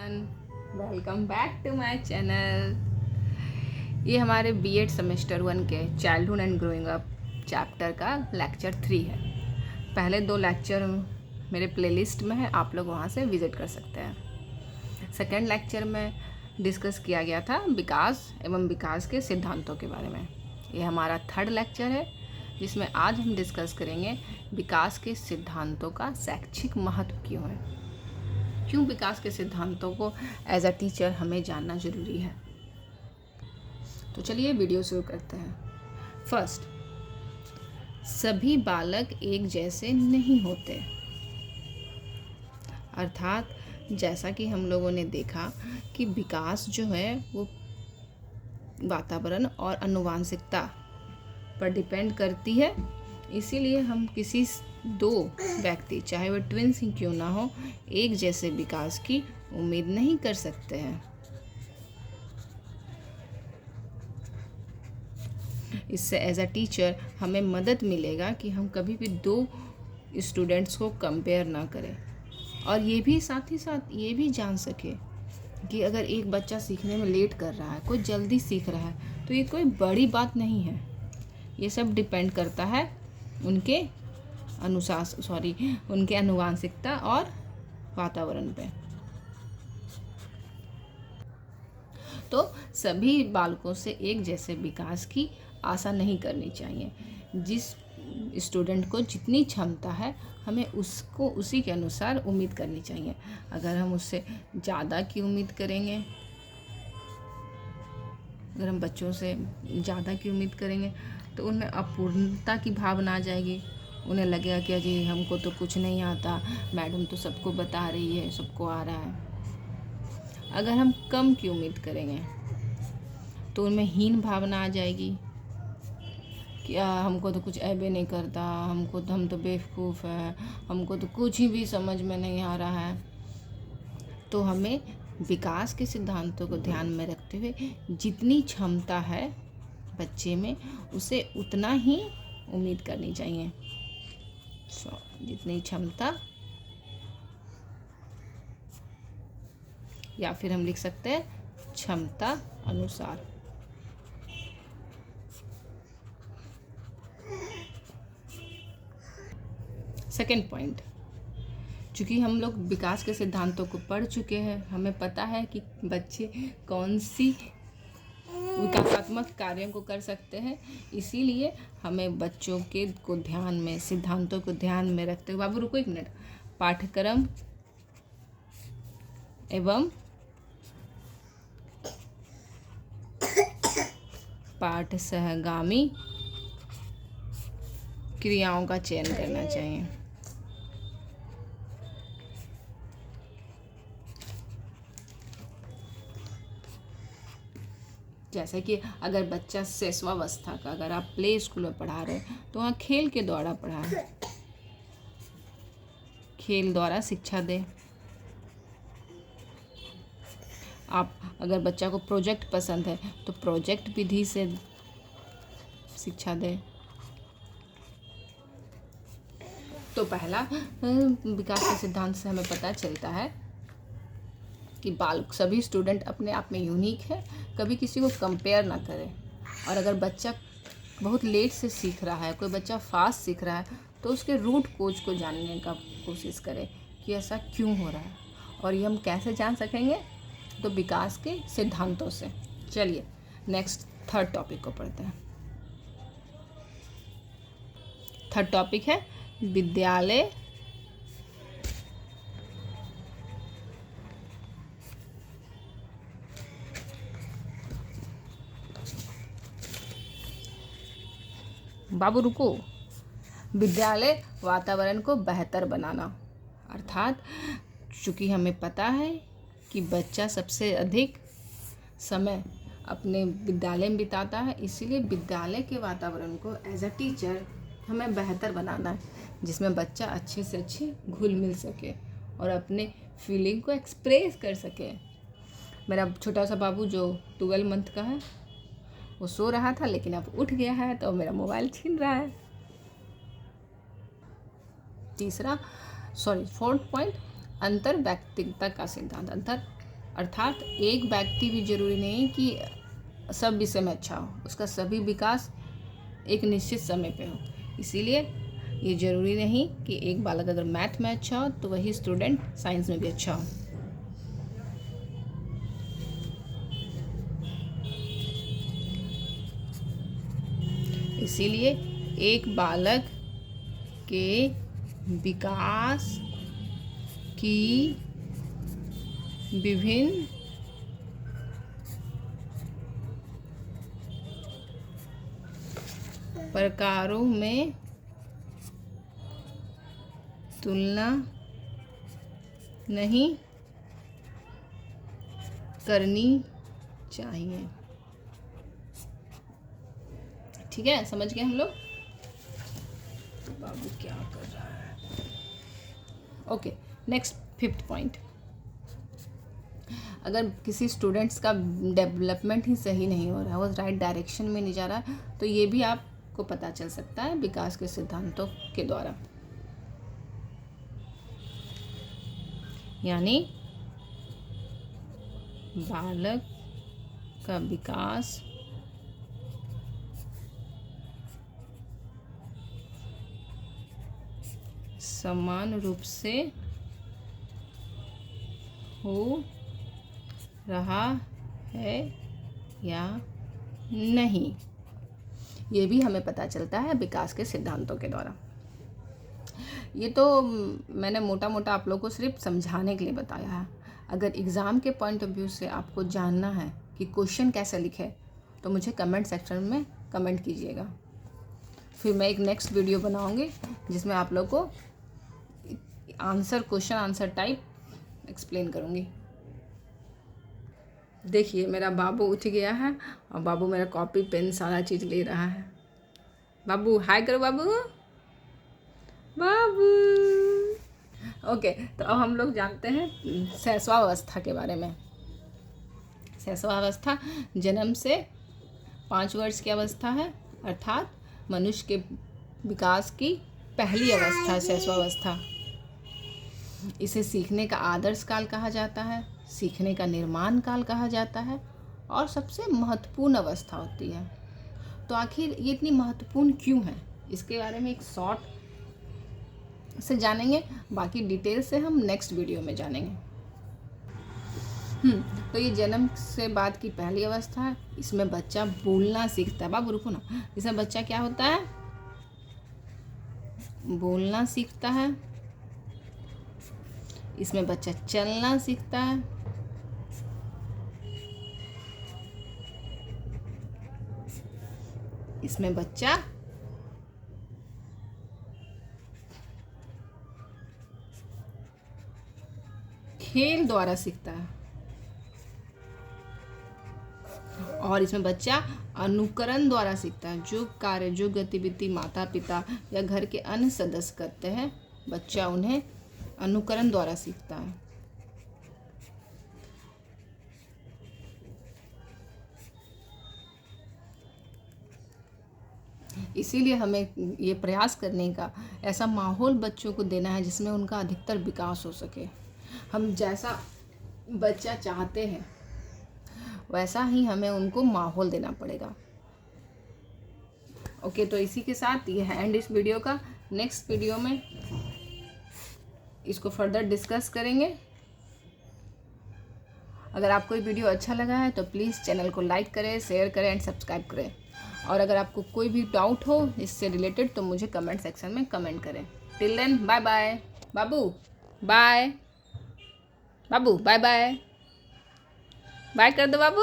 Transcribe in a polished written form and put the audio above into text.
Welcome back to my channel. ये हमारे BEd semester 1 के childhood and growing up chapter का लेक्चर 3 है। पहले 2 लेक्चर मेरे प्लेलिस्ट में है, आप लोग वहाँ से विज़िट कर सकते हैं। सेकेंड लेक्चर में डिस्कस किया गया था विकास एवं विकास के सिद्धांतों के बारे में। ये हमारा थर्ड लेक्चर है जिसमें आज हम डिस्कस करेंगे विकास के सिद्धांतों का शैक्षिक महत्व क्यों है, क्यों विकास के सिद्धांतों को एज अ टीचर हमें जानना ज़रूरी है। तो चलिए वीडियो शुरू करते हैं। फर्स्ट, सभी बालक एक जैसे नहीं होते। अर्थात जैसा कि हम लोगों ने देखा कि विकास जो है वो वातावरण और आनुवंशिकता पर डिपेंड करती है। इसीलिए हम किसी 2 व्यक्ति, चाहे वह ट्विंस ही क्यों ना हो, एक जैसे विकास की उम्मीद नहीं कर सकते हैं। इससे एज अ टीचर हमें मदद मिलेगा कि हम कभी भी 2 स्टूडेंट्स को कंपेयर ना करें, और ये भी साथ ही साथ ये भी जान सके कि अगर एक बच्चा सीखने में लेट कर रहा है, कोई जल्दी सीख रहा है, तो ये कोई बड़ी बात नहीं है। ये सब डिपेंड करता है उनके उनके आनुवंशिकता और वातावरण पे। तो सभी बालकों से एक जैसे विकास की आशा नहीं करनी चाहिए। जिस स्टूडेंट को जितनी क्षमता है हमें उसको उसी के अनुसार उम्मीद करनी चाहिए। अगर हम उससे ज़्यादा की उम्मीद करेंगे, अगर हम बच्चों से ज़्यादा की उम्मीद करेंगे तो उनमें अपूर्णता की भावना आ जाएगी। उन्हें लगेगा कि अजी हमको तो कुछ नहीं आता, मैडम तो सबको बता रही है, सबको आ रहा है। अगर हम कम की उम्मीद करेंगे तो उनमें हीन भावना आ जाएगी कि हमको तो कुछ ऐबे नहीं करता, हम तो बेवकूफ़ है, हमको तो कुछ ही भी समझ में नहीं आ रहा है। तो हमें विकास के सिद्धांतों को ध्यान में रखते हुए जितनी क्षमता है बच्चे में उसे उतना ही उम्मीद करनी चाहिए। जितनी क्षमता, या फिर हम लिख सकते हैं क्षमता अनुसार। सेकेंड पॉइंट, चूँकि हम लोग विकास के सिद्धांतों को पढ़ चुके हैं, हमें पता है कि बच्चे कौन सी विकासात्मक कार्यों को कर सकते हैं। इसीलिए हमें बच्चों के को ध्यान में, सिद्धांतों को ध्यान में रखते हुए, बाबू रुको 1 मिनट, पाठ्यक्रम एवं पाठ सहगामी क्रियाओं का चयन करना चाहिए। जैसे कि अगर बच्चा शिशुअवस्था का, अगर आप प्ले स्कूल में पढ़ा रहे हैं तो वहाँ खेल के द्वारा पढ़ाएं, खेल द्वारा शिक्षा दें। आप अगर बच्चा को प्रोजेक्ट पसंद है तो प्रोजेक्ट विधि से शिक्षा दें। तो पहला विकास के सिद्धांत से हमें पता चलता है कि सभी स्टूडेंट अपने आप में यूनिक है, कभी किसी को कंपेयर ना करें। और अगर बच्चा बहुत लेट से सीख रहा है, कोई बच्चा फास्ट सीख रहा है, तो उसके रूट कोज को जानने का कोशिश करें कि ऐसा क्यों हो रहा है। और ये हम कैसे जान सकेंगे? तो विकास के सिद्धांतों से। चलिए नेक्स्ट थर्ड टॉपिक को पढ़ते हैं। थर्ड टॉपिक है विद्यालय बाबू रुको, विद्यालय वातावरण को बेहतर बनाना। अर्थात चूँकि हमें पता है कि बच्चा सबसे अधिक समय अपने विद्यालय में बिताता है, इसीलिए विद्यालय के वातावरण को एज अ टीचर हमें बेहतर बनाना है, जिसमें बच्चा अच्छे से अच्छे घुल मिल सके और अपने फीलिंग को एक्सप्रेस कर सके। मेरा छोटा सा बाबू जो 12 मंथ का है, वो सो रहा था लेकिन अब उठ गया है तो मेरा मोबाइल छीन रहा है। फोर्थ पॉइंट, अंतर व्यक्तिगता का सिद्धांत। अर्थात एक व्यक्ति भी जरूरी नहीं कि सब विषय में अच्छा हो, उसका सभी विकास एक निश्चित समय पे हो। इसीलिए ये जरूरी नहीं कि एक बालक अगर मैथ में अच्छा हो तो वही स्टूडेंट साइंस में भी अच्छा हो। इसीलिए एक बालक के विकास की विभिन्न प्रकारों में तुलना नहीं करनी चाहिए। ठीक है, समझ गए हम लोग? बाबू क्या कर रहा है? Okay, next 5th point. अगर किसी स्टूडेंट्स का डेवलपमेंट ही सही नहीं हो रहा है, वो राइट डायरेक्शन में नहीं जा रहा, तो ये भी आपको पता चल सकता है विकास के सिद्धांतों के द्वारा। यानी बालक का विकास समान रूप से हो रहा है या नहीं, ये भी हमें पता चलता है विकास के सिद्धांतों के द्वारा। ये तो मैंने मोटा मोटा आप लोगों को सिर्फ समझाने के लिए बताया है। अगर एग्ज़ाम के पॉइंट ऑफ व्यू से आपको जानना है कि क्वेश्चन कैसे लिखे, तो मुझे कमेंट सेक्शन में कमेंट कीजिएगा। फिर मैं एक नेक्स्ट वीडियो बनाऊंगी जिसमें आप लोग को क्वेश्चन आंसर टाइप एक्सप्लेन करूंगी। देखिए मेरा बाबू उठ गया है और बाबू मेरा कॉपी पेन सारा चीज़ ले रहा है। बाबू हाय करो बाबू। बाबू ओके, तो अब हम लोग जानते हैं शैशवावस्था के बारे में। शैशवावस्था जन्म से 5 वर्ष की अवस्था है, अर्थात मनुष्य के विकास की पहली अवस्था शैशवावस्था। इसे सीखने का आदर्श काल कहा जाता है, सीखने का निर्माण काल कहा जाता है और सबसे महत्वपूर्ण अवस्था होती है। तो आखिर ये इतनी महत्वपूर्ण क्यों है, इसके बारे में एक शॉर्ट से जानेंगे, बाकी डिटेल से हम नेक्स्ट वीडियो में जानेंगे। तो ये जन्म से बाद की पहली अवस्था है। इसमें बच्चा बोलना सीखता है। बाबू रुको ना, इसमें बच्चा क्या होता है? बोलना सीखता है। इसमें बच्चा चलना सीखता है। इसमें बच्चा खेल द्वारा सीखता है और इसमें बच्चा अनुकरण द्वारा सीखता है। जो कार्य, जो गतिविधि माता पिता या घर के अन्य सदस्य करते हैं, बच्चा उन्हें अनुकरण द्वारा सीखता है। इसीलिए हमें ये प्रयास करने का ऐसा माहौल बच्चों को देना है जिसमें उनका अधिकतर विकास हो सके। हम जैसा बच्चा चाहते हैं वैसा ही हमें उनको माहौल देना पड़ेगा। ओके, तो इसी के साथ ये है एंड इस वीडियो का। नेक्स्ट वीडियो में इसको फर्दर डिस्कस करेंगे। अगर आपको ये वीडियो अच्छा लगा है तो प्लीज़ चैनल को लाइक करें, शेयर करें एंड सब्सक्राइब करें। और अगर आपको कोई भी डाउट हो इससे रिलेटेड तो मुझे कमेंट सेक्शन में कमेंट करें। Till then bye bye. बाबू बाय। बाबू बाय बाय। बाय कर दो बाबू।